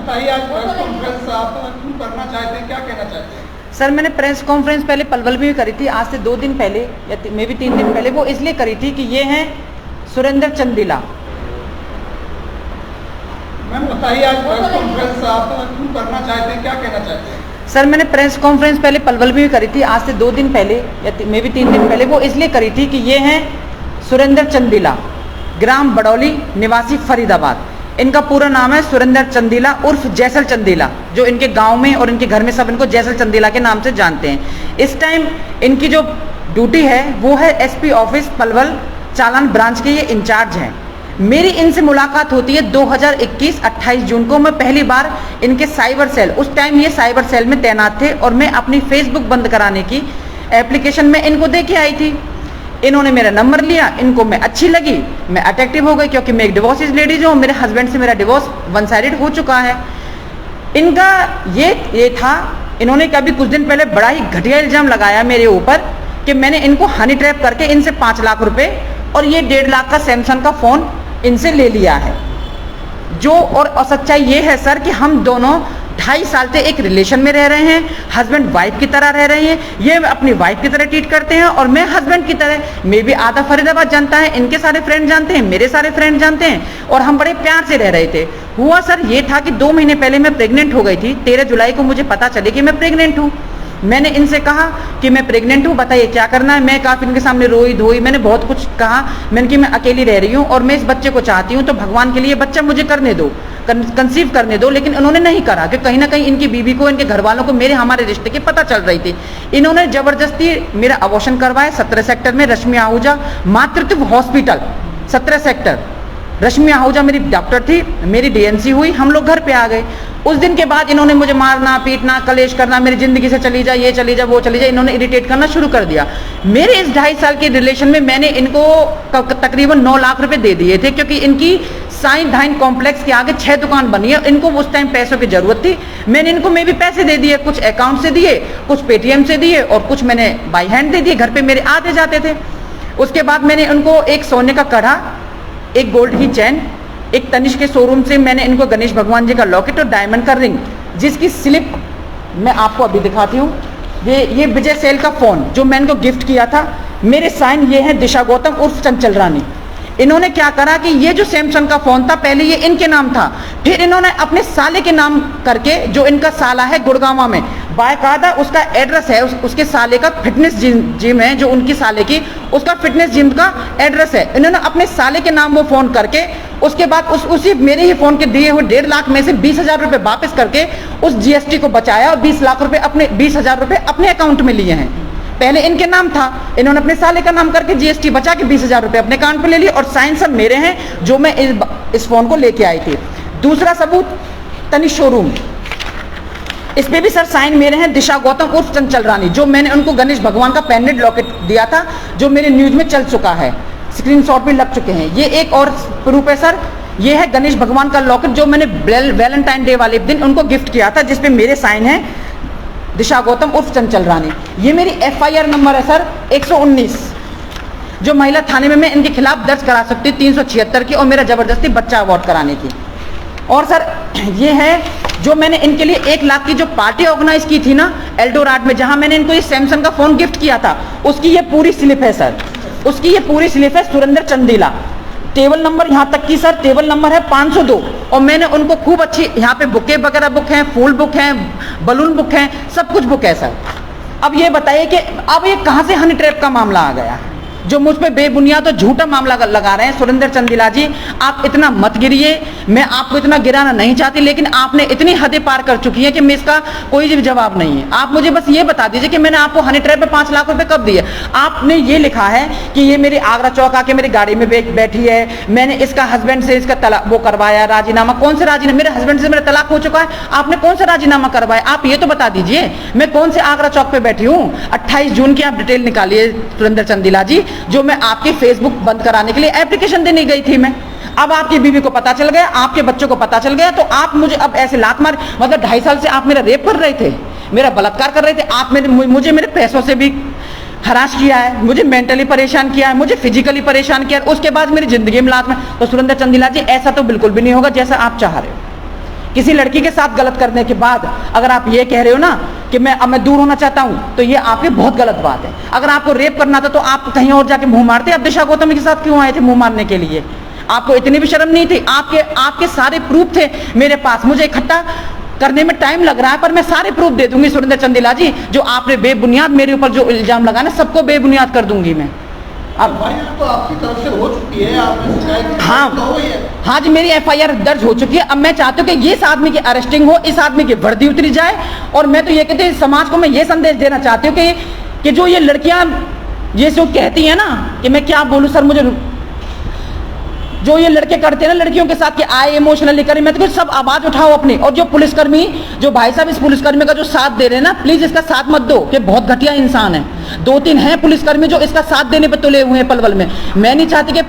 बताइए, आज press conference आप क्यों करना चाहते हैं, क्या कहना चाहते हैं? सर, मैंने प्रेस कॉन्फ्रेंस पहले पलवल में भी करी थी, आज से 2 दिन पहले या मे भी 3 दिन पहले। वो इसलिए करी थी कि ये हैं सुरेंद्र चंदीला। मैम बताइए, आज प्रेस कॉन्फ्रेंस आप क्यों करना चाहते हैं, क्या कहना चाहते हैं? सर, मैंने प्रेस कॉन्फ्रेंस पहले पलवल में भी करी थी, आज से 2 दिन पहले या मे भी 3 दिन पहले। वो इसलिए करी थी कि ये हैं सुरेंद्र चंदीला, ग्राम बड़ौली, निवासी फरीदाबाद। इनका पूरा नाम है सुरेंद्र चंदीला उर्फ जैसल चंदीला, जो इनके गांव में और इनके घर में सब इनको जैसल चंदीला के नाम से जानते हैं। इस टाइम इनकी जो ड्यूटी है वो है एसपी ऑफिस पलवल चालान ब्रांच के ये इंचार्ज हैं। मेरी इनसे मुलाकात होती है 2021 28 जून को। मैं पहली बार इनके साइबर सेल, उस टाइम ये साइबर सेल में तैनात थे, और मैं अपनी फेसबुक बंद कराने की एप्लीकेशन में इनको दे के आई थी। इन्होंने मेरा नंबर लिया, इनको मैं अच्छी लगी, मैं अट्रैक्टिव हो गई, क्योंकि मैं एक डिवोर्स लेडीज हूँ, मेरे हस्बैंड से मेरा डिवोर्स वन साइडेड हो चुका है। इनका ये था, इन्होंने कभी कुछ दिन पहले बड़ा ही घटिया इल्जाम लगाया मेरे ऊपर कि मैंने इनको हनी ट्रैप करके इनसे 5 लाख रुपए और ये 1.5 लाख का सैमसंग का फ़ोन इनसे ले लिया है। जो और सच्चाई ये है सर कि हम दोनों 2.5 साल से एक रिलेशन में रह रहे हैं, हस्बैंड वाइफ की तरह रह रहे हैं। ये अपनी वाइफ की तरह ट्रीट करते हैं और मैं हस्बैंड की तरह। मैं भी आधा फरीदाबाद जानता है, इनके सारे फ्रेंड जानते हैं, मेरे सारे फ्रेंड जानते हैं, और हम बड़े प्यार से रह रहे थे। हुआ सर ये था कि 2 महीने पहले मैं प्रेग्नेंट हो गई थी। 13 जुलाई को मुझे पता चले कि मैं प्रेग्नेंट हूँ। मैंने इनसे कहा कि मैं प्रेग्नेंट हूँ, बताइए क्या करना है। मैं काफ़ी इनके सामने रोई धोई, मैंने बहुत कुछ कहा। मैंने कि मैं अकेली रह रही हूँ और मैं इस बच्चे को चाहती हूँ, तो भगवान के लिए बच्चा मुझे करने दो, कंसीव करने दो। लेकिन उन्होंने नहीं करा कि कहीं ना कहीं इनकी बीवी को, इनके घर वालों को हमारे रिश्ते की पता चल रही थी। इन्होंने जबरदस्ती मेरा अबॉर्शन करवाया 17 सेक्टर में, रश्मि आहूजा मातृत्व हॉस्पिटल 17 सेक्टर। रश्मि आहूजा मेरी डॉक्टर थी, मेरी डीएनसी हुई, हम लोग घर पे आ गए। उस दिन के बाद इन्होंने मुझे मारना पीटना कलेश करना, मेरी जिंदगी से चली जा, ये चली जा, वो चली जा, इन्होंने इरिटेट करना शुरू कर दिया। मेरे इस 2.5 साल के रिलेशन में मैंने इनको तकरीबन 9 लाख रुपए दे दिए थे, क्योंकि इनकी साइन धाइन कॉम्प्लेक्स के आगे 6 दुकान बनी है। इनको उस टाइम पैसों की जरूरत थी, मैंने इनको भी पैसे दे दिए, कुछ अकाउंट से दिए, कुछ पेटीएम से दिए और कुछ मैंने बाई हैंड दे दिए। घर पे मेरे आते जाते थे। उसके बाद मैंने उनको एक सोने का कड़ा, एक गोल्ड की चैन, एक तनिष्क के शोरूम से मैंने इनको गणेश भगवान जी का लॉकेट और डायमंड का रिंग, जिसकी स्लिप मैं आपको अभी दिखाती हूँ। ये विजय सेल का फ़ोन जो मैं इनको गिफ्ट किया था। मेरे साइन ये हैं दिशा गौतम उर्फ चंचल रानी। इन्होंने क्या करा कि ये जो सैमसंग का फ़ोन था पहले ये इनके नाम था, फिर इन्होंने अपने साले के नाम करके, जो इनका साला है गुड़गांव में, बाकायदा उसका एड्रेस है, उसके साले का फिटनेस जिम है, जो उनकी साले की, उसका फिटनेस जिम का एड्रेस है। इन्होंने अपने साले के नाम वो फ़ोन करके, उसके बाद उसी मेरे ही फ़ोन के दिए हुए 1.5 लाख में से 20,000 रुपये वापस करके उस जीएसटी को बचाया और 20 लाख रुपये अपने 20,000 रुपये अपने अकाउंट में लिए हैं। पहले इनके नाम था, इन्होंने अपने साले का नाम करके जीएसटी बचा के 20,000 रुपये अपने अकाउंट पे ले लिए, और साइन सब मेरे हैं जो मैं इस फोन को लेके आई थी। दूसरा सबूत तनिष्क शोरूम, इस पे भी सर साइन मेरे हैं दिशा गौतम उर्फ चंचल रानी, जो मैंने उनको गणेश भगवान का पेंडेंट लॉकेट दिया था, जो मेरे न्यूज में चल चुका है, स्क्रीनशॉट भी लग चुके हैं। ये एक और प्रूफ है सर, ये है गणेश भगवान का लॉकेट जो मैंने वैलेंटाइन डे वाले दिन उनको गिफ्ट किया था, जिसपे मेरे साइन है दिशा गौतम उर्फ चंचल रानी। ये मेरी एफआईआर नंबर है सर 119, जो महिला थाने में मैं इनके खिलाफ दर्ज करा सकती हूँ 376 की, और मेरा जबरदस्ती बच्चा अवॉर्ड कराने की। और सर ये है जो मैंने इनके लिए 1 लाख की जो पार्टी ऑर्गेनाइज की थी ना एल्डोराड में, जहां मैंने इनको ये सैमसंग का फोन गिफ्ट किया था, उसकी ये पूरी स्लिप है सर, उसकी ये पूरी स्लिप है। सुरेंद्र चंदीला, टेबल नंबर यहाँ तक की सर टेबल नंबर है 502, और मैंने उनको खूब अच्छी यहाँ पे बुके वगैरह बुक हैं, फूल बुक हैं, बलून बुक हैं, सब कुछ बुक है सर। अब ये बताइए कि अब ये कहाँ से हनी ट्रैप का मामला आ गया, जो मुझ पे बेबुनियाद और झूठा मामला लगा रहे हैं। सुरेंद्र चंदीला जी, आप इतना मत गिरिए, मैं आपको इतना गिराना नहीं चाहती, लेकिन आपने इतनी हदें पार कर चुकी हैं कि मैं इसका कोई जवाब नहीं है। आप मुझे बस ये बता दीजिए कि मैंने आपको हनी ट्रैप पे 5 लाख रुपए कब दिए। आपने ये लिखा है कि ये मेरे आगरा चौक आके मेरी गाड़ी में बैठी है, मैंने इसका हस्बैंड से इसका तलाक वो करवाया, राजीनामा। कौन से राजीनामा? मेरे हस्बैंड से मेरा तलाक हो चुका है, आपने कौन सा राजीनामा करवाया? आप ये तो बता दीजिए, मैं कौन से आगरा चौक पे बैठी हूँ। 28 जून की आप डिटेल निकालिए सुरेंद्र चंदीला जी, जो मैं आपकी फेसबुक बंद कराने के लिए एप्लीकेशन देने गई थी मैं। अब आपकी बीवी को पता चल गया, आपके बच्चों को पता चल गया, तो आप मुझे अब ऐसे लात मार, मतलब 2.5 साल से आप मेरा रेप कर रहे थे, मेरा बलात्कार कर रहे थे, आप मुझे मेरे पैसों से भी हरास किया है, मुझे मेंटली परेशान किया है, मुझे फिजिकली परेशान किया है, उसके बाद मेरी जिंदगी में लात में। तो सुरेंद्र चंदीला जी, ऐसा तो बिल्कुल भी नहीं होगा जैसा आप चाह रहे हो किसी लड़की के साथ गलत करने के बाद अगर आप ये कह रहे हो ना कि मैं दूर होना चाहता हूं, तो ये आपकी बहुत गलत बात है। अगर आपको रेप करना था तो आप कहीं और जाके मुंह मारते। अब दिशा गौतम के साथ क्यों आए थे मुंह मारने के लिए? आपको इतनी भी शर्म नहीं थी? आपके सारे प्रूफ थे मेरे पास। मुझे इकट्ठा करने में टाइम लग रहा है, पर मैं सारे प्रूफ दे दूंगी सुरेंद्र चंदेला जी। जो आपने बेबुनियाद मेरे ऊपर जो इल्जाम लगाना, सबको बेबुनियाद कर दूंगी मैं। अब तो आपकी तरफ से हो चुकी है, आपने शिकायत हाँ तो हुई है। हाँ जी, मेरी एफआईआर दर्ज हो चुकी है। अब मैं चाहती हूँ कि इस आदमी की अरेस्टिंग हो, इस आदमी की वर्दी उतरी जाए। और मैं तो ये कहती हूँ, समाज को मैं ये संदेश देना चाहती हूँ कि जो ये लड़कियां ये जो कहती हैं ना, कि मैं क्या बोलूँ सर, मुझे जो ये लड़के करते हैं ना लड़कियों के साथ कि आए इमोशनली करें, मैं तो कुछ सब आवाज उठाओ अपनी। और जो पुलिसकर्मी, जो भाई साहब इस पुलिसकर्मी का जो साथ दे रहे हैं ना, प्लीज इसका साथ मत दो, कि बहुत घटिया इंसान है। 2-3 हैं पुलिसकर्मी जो इसका साथ देने पर तुले हुए हैं पलवल में। मैं नहीं चाहती कि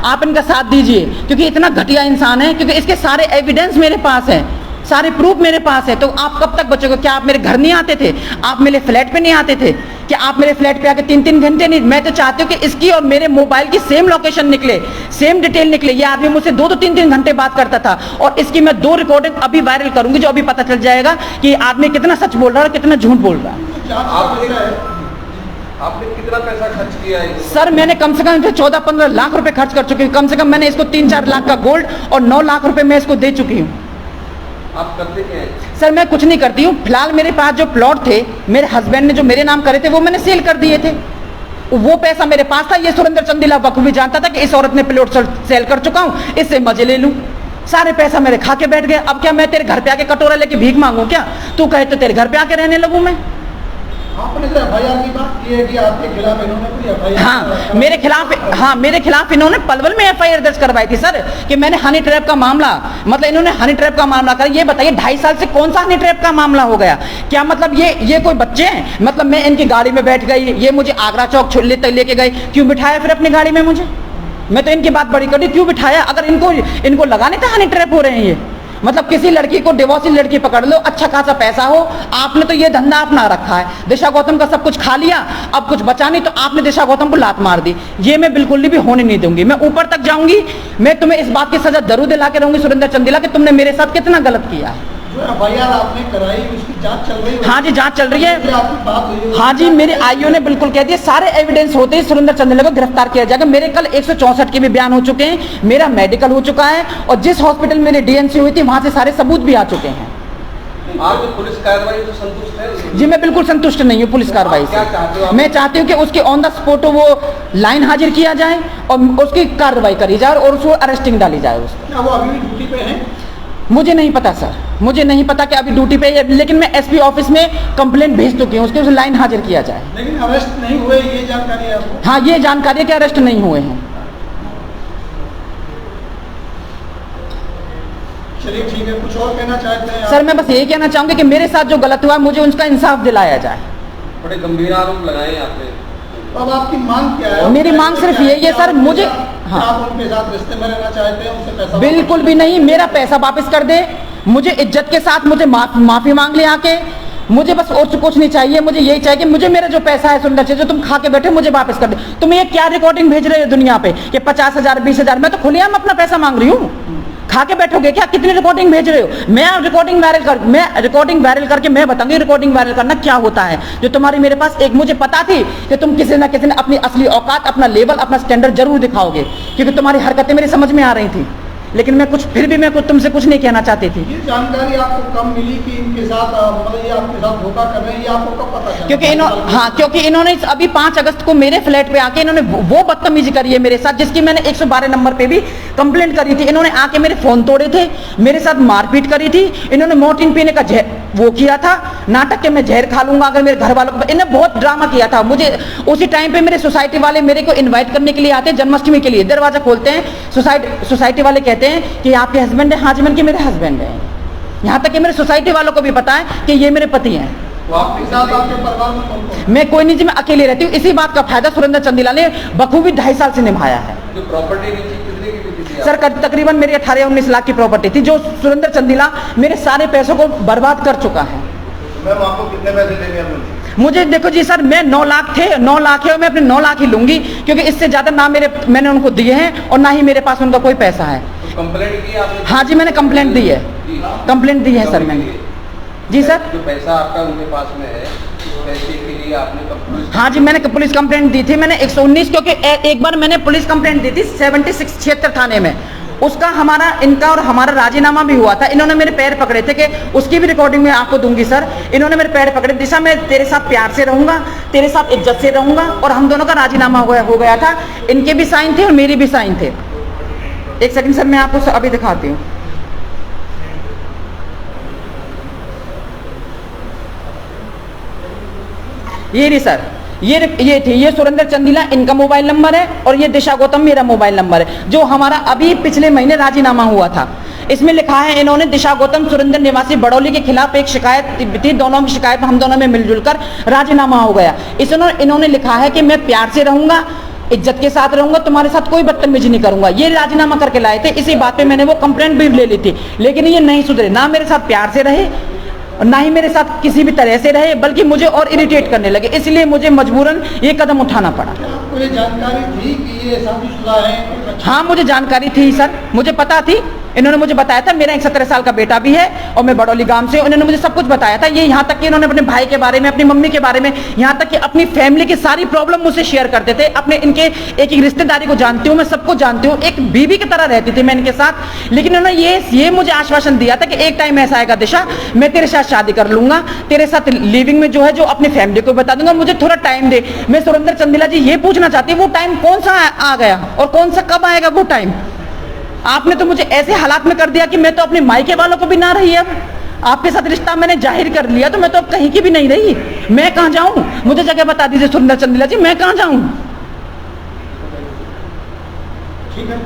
आप इनका साथ दीजिए, क्योंकि इतना घटिया इंसान है। क्योंकि इसके सारे एविडेंस मेरे पास है, सारे प्रूफ मेरे पास है। तो आप कब तक बचोगे? क्या आप मेरे घर नहीं आते थे? आप मेरे फ्लैट पे नहीं आते थे? क्या आप मेरे फ्लैट पे आके 3-3 घंटे नहीं? मैं तो चाहती हूँ कि इसकी और मेरे मोबाइल की सेम लोकेशन निकले, सेम डिटेल निकले। ये आदमी मुझसे 2-2, 3-3 घंटे बात करता था, और इसकी मैं 2 रिकॉर्डिंग अभी वायरल करूंगी, जो अभी पता चल जाएगा कि आदमी कितना सच बोल रहा है और कितना झूठ बोल रहा है। आपने कितना पैसा खर्च किया है? सर मैंने कम से कम 14-15 लाख रुपए खर्च कर चुकी हूँ। कम से कम मैंने इसको 3-4 लाख का गोल्ड और 9 लाख रुपए मैं इसको दे चुकी हूँ। आप करते क्या हैं? सर मैं कुछ नहीं करती हूँ। फिलहाल मेरे पास जो प्लॉट थे मेरे हस्बैंड ने जो मेरे नाम करे थे, वो मैंने सेल कर दिए थे। वो पैसा मेरे पास था। ये सुरेंद्र चंदेला बखूबी जानता था कि इस औरत ने प्लॉट सेल कर चुका हूँ, इससे मजे ले लूँ। सारे पैसा मेरे खा के बैठ गए। अब क्या मैं तेरे घर पे आके कटोरा लेके भीख मांगू? क्या तू कहे तो तेरे घर पे आके रहने लगूं मैं? आपने तो एफआईआर की बात की है कि आपके खिलाफ इन्होंने कोई एफआईआर? हाँ मेरे खिलाफ इन्होंने पलवल में एफआईआर दर्ज करवाई थी सर, कि मैंने हनी ट्रैप का मामला, मतलब इन्होंने हनी ट्रैप का मामला कर। ये बताइए 2.5 साल से कौन सा हनी ट्रैप का मामला हो गया? क्या मतलब ये कोई बच्चे हैं? मतलब मैं इनकी गाड़ी में बैठ गई, ये मुझे आगरा चौक लेके गए, क्यों बिठाया फिर अपनी गाड़ी में मुझे? मैं तो इनकी बात बड़ी करी, क्यों बिठाया? अगर इनको लगा नहीं था हनी ट्रैप हो रहे हैं ये। मतलब किसी लड़की को, डिवोर्सी लड़की पकड़ लो, अच्छा खासा पैसा हो, आपने तो ये धंधा अपना रखा है। दिशा गौतम का सब कुछ खा लिया, अब कुछ बचा नहीं, तो आपने दिशा गौतम को लात मार दी। ये मैं बिल्कुल भी होने नहीं दूंगी। मैं ऊपर तक जाऊंगी, मैं तुम्हें इस बात की सजा जरूर दिला के रहूंगी सुरेंद्र चंदेला, कि तुमने मेरे साथ कितना गलत किया है। जो एफआईआर आपने कराई उसकी जांच चल रही है? हाँ जी जांच चल रही है। आपकी बात हुई? हाँ जी, मेरे आईओ ने बिल्कुल कह दिया, सारे एविडेंस होते ही सुरेंद्र चंदेला को गिरफ्तार किया जाएगा। मेरे कल 164 के भी बयान हो चुके हैं, मेरा मेडिकल हो चुका है, और जिस हॉस्पिटल में मेरी डीएनसी हुई थी वहां से सारे सबूत भी आ चुके हैं। आप जो पुलिस कार्रवाई से संतुष्ट है? जी मैं बिल्कुल संतुष्ट नहीं हूँ पुलिस कार्रवाई से। मैं चाहती हूँ कि उसके ऑन द स्पॉट वो लाइन हाजिर किया जाए और उसकी कार्रवाई करी जाए और उसको अरेस्टिंग डाली जाए उसको। क्या वो अभी भी ड्यूटी पे है? मुझे नहीं पता सर, मुझे नहीं पता कि अभी ड्यूटी पे है, लेकिन मैं एसपी ऑफिस में कंप्लेंट भेज चुकी हूँ, उसके उसे लाइन हाजिर किया जाए। लेकिन अरेस्ट नहीं हुए, ये जानकारी है आपको? हाँ ये जानकारी है कि अरेस्ट नहीं हुए हैं। चलिए ठीक है, कुछ और कहना चाहते हैं? सर मैं बस यही कहना चाहूंगी कि मेरे साथ जो गलत हुआ मुझे उसका इंसाफ दिलाया जाए। बड़े गंभीर आरोप लगाए आपने। अब आपकी मांग क्या है? मेरी मांग सिर्फ यही है सर, मुझे हाँ आप उनके साथ रिश्ते में रहना चाहते हैं, उनसे पैसा? बिल्कुल भी नहीं, मेरा पैसा वापस कर दे, मुझे इज्जत के साथ मुझे माफी मांग ले आके। मुझे बस और कुछ नहीं चाहिए, मुझे यही चाहिए कि मुझे मेरा जो पैसा है सुंदर जो तुम खा के बैठे मुझे वापस कर दे। तुम ये क्या रिकॉर्डिंग भेज रहे हो दुनिया पे कि 50,000 20,000? मैं तो खुलेआम अपना पैसा मांग रही हूँ। खा के बैठोगे क्या? कितनी रिकॉर्डिंग भेज रहे हो? मैं रिकॉर्डिंग वायरल करके मैं बताऊंगी रिकॉर्डिंग वायरल करना क्या होता है। जो तुम्हारी मेरे पास एक, मुझे पता थी कि तुम किसी ना किसी ने अपनी असली औकात, अपना लेवल, अपना स्टैंडर्ड जरूर दिखाओगे, क्योंकि तुम्हारी हरकतें मेरी समझ में आ रही थी। लेकिन मैं फिर भी मैं तुमसे कुछ नहीं कहना चाहती थी। ये जानकारी आपको कब मिली कि इनके साथ मतलब ये आपके साथ धोखा कर रहे हैं? ये आपको कब पता चला? क्योंकि इन्होंने अभी 5 अगस्त को मेरे फ्लैट पे आके इन्होंने वो बदतमीजी करी है मेरे साथ, जिसकी मैंने 112 नंबर पे भी कंप्लेंट करी थी। इन्होंने आके मेरे फोन तोड़े थे, मेरे साथ मारपीट करी थी। इन्होंने मोर्टिन पीने का वो किया था, नाटक के मैं जहर खा लूंगा अगर मेरे घर वालों को। इन्हें बहुत ड्रामा किया था। मुझे उसी टाइम पे मेरे सोसाइटी वाले मेरे को इन्वाइट करने के लिए आते हैं, जन्माष्टमी के लिए दरवाजा खोलते हैं, सोसाइटी वाले कहते हैं कि आपके हस्बैंड है? हाँ जी, मैंने कि मेरे हस्बैंड है। यहाँ तक कि मेरे सोसाइटी वालों को भी पता है कि ये मेरे पति हैं। तो आपके साथ आपके परिवार में कौन? मैं कोई नहीं जी, मैं अकेले रहती हूँ। इसी बात का फायदा सुरेंद्र चंदेला ने बखूबी 2.5 साल से निभाया है। जो प्रॉपर्टी कितने की थी? सर तकरीबन मेरी 18-19 लाख की प्रॉपर्टी थी, जो सुरेंद्र चंदेला मेरे सारे पैसों को बर्बाद कर चुका है। मैम आपको कितने पैसे देंगे हम? मुझे देखो जी सर, मैं 9 लाख थे, 9 लाख है और मैं अपने 9 लाख ही लूंगी, क्योंकि इससे ज्यादा ना मैंने उनको दिए हैं और ना ही मेरे पास उनका कोई पैसा है। तो कंप्लेंट की आपने? हाँ जी मैंने कंप्लेंट दी है। जी। कंप्लेंट दी है सर कभी मैंने। दिए? जी सर। जो पैसा आपका उनके पास में है, उस पैसे के लिए आपने पुलिस हाँ जी, मैंने पुलिस कंप्लेंट दी थी। मैंने 119 क्योंकि एक बार मैंने पुलिस कंप्लेंट दी थी 76 थाने में। उसका हमारा, इनका और हमारा राजीनामा भी हुआ था। इन्होंने मेरे पैर पकड़े थे कि उसकी भी रिकॉर्डिंग मैं आपको दूंगी सर। इन्होंने मेरे पैर पकड़े, दिशा मैं तेरे साथ प्यार से रहूंगा, तेरे साथ इज्जत से रहूंगा, और हम दोनों का राजीनामा हो गया था। इनके भी साइन थे और मेरे भी साइन थे। एक सेकंड सर, मैं आपको अभी दिखाती हूँ। ये रही सर, ये थी, ये सुरेंद्र चंदीला इनका मोबाइल नंबर है, और ये दिशा गौतम मेरा मोबाइल नंबर है, जो हमारा अभी पिछले महीने राजीनामा हुआ था। इसमें लिखा है इन्होंने दिशा गौतम सुरेंद्र निवासी बड़ौली के खिलाफ एक शिकायत थी, दोनों की शिकायत हम दोनों में मिलजुल कर राजीनामा हो गया। इन्होंने लिखा है कि मैं प्यार से रहूंगा, इज्जत के साथ रहूंगा, तुम्हारे साथ कोई बदतमीजी नहीं करूंगा। ये राजीनामा करके लाए थे। इसी बात पे मैंने वो कंप्लेंट भी ले ली थी, लेकिन ये नहीं सुधरे, ना मेरे साथ प्यार से रहे और ना ही मेरे साथ किसी भी तरह से रहे, बल्कि मुझे और इरिटेट करने लगे। इसलिए मुझे मजबूरन ये कदम उठाना पड़ा। आपको ये जानकारी थी कि ये शादीशुदा है? हाँ, मुझे जानकारी थी सर, मुझे पता थी। इन्होंने मुझे बताया था, मेरा एक 17 साल का बेटा भी है और मैं बड़ौली गांव से। उन्होंने मुझे सब कुछ बताया था। ये यहाँ तक कि इन्होंने अपने भाई के बारे में, अपनी मम्मी के बारे में, यहाँ तक कि अपनी फैमिली की सारी प्रॉब्लम मुझसे शेयर करते थे। अपने इनके एक रिश्तेदारी को जानती हूँ मैं, सबको जानती हूँ, एक बीवी की तरह रहती थी मैं इनके साथ। लेकिन उन्होंने ये मुझे आश्वासन दिया था कि एक टाइम ऐसा आएगा दिशा, मैं तेरे साथ शादी कर लूंगा, तेरे साथ लिविंग में जो है, जो अपनी फैमिली को बता दूंगा, मुझे थोड़ा टाइम दे। मैं सुरेंद्र चंदीला जी ये पूछना चाहती हूँ, वो टाइम कौन सा आ गया और कौन सा कब आएगा वो टाइम? आपने तो मुझे ऐसे हालात में कर दिया कि मैं तो अपने मायके वालों को भी ना रही। अब आपके साथ रिश्ता मैंने जाहिर कर लिया, तो मैं तो अब कहीं की भी नहीं रही। मैं कहां जाऊं? मुझे जगह बता दीजिए सुरेंद्र चंदीला जी, मैं कहां जाऊं? ठीक है।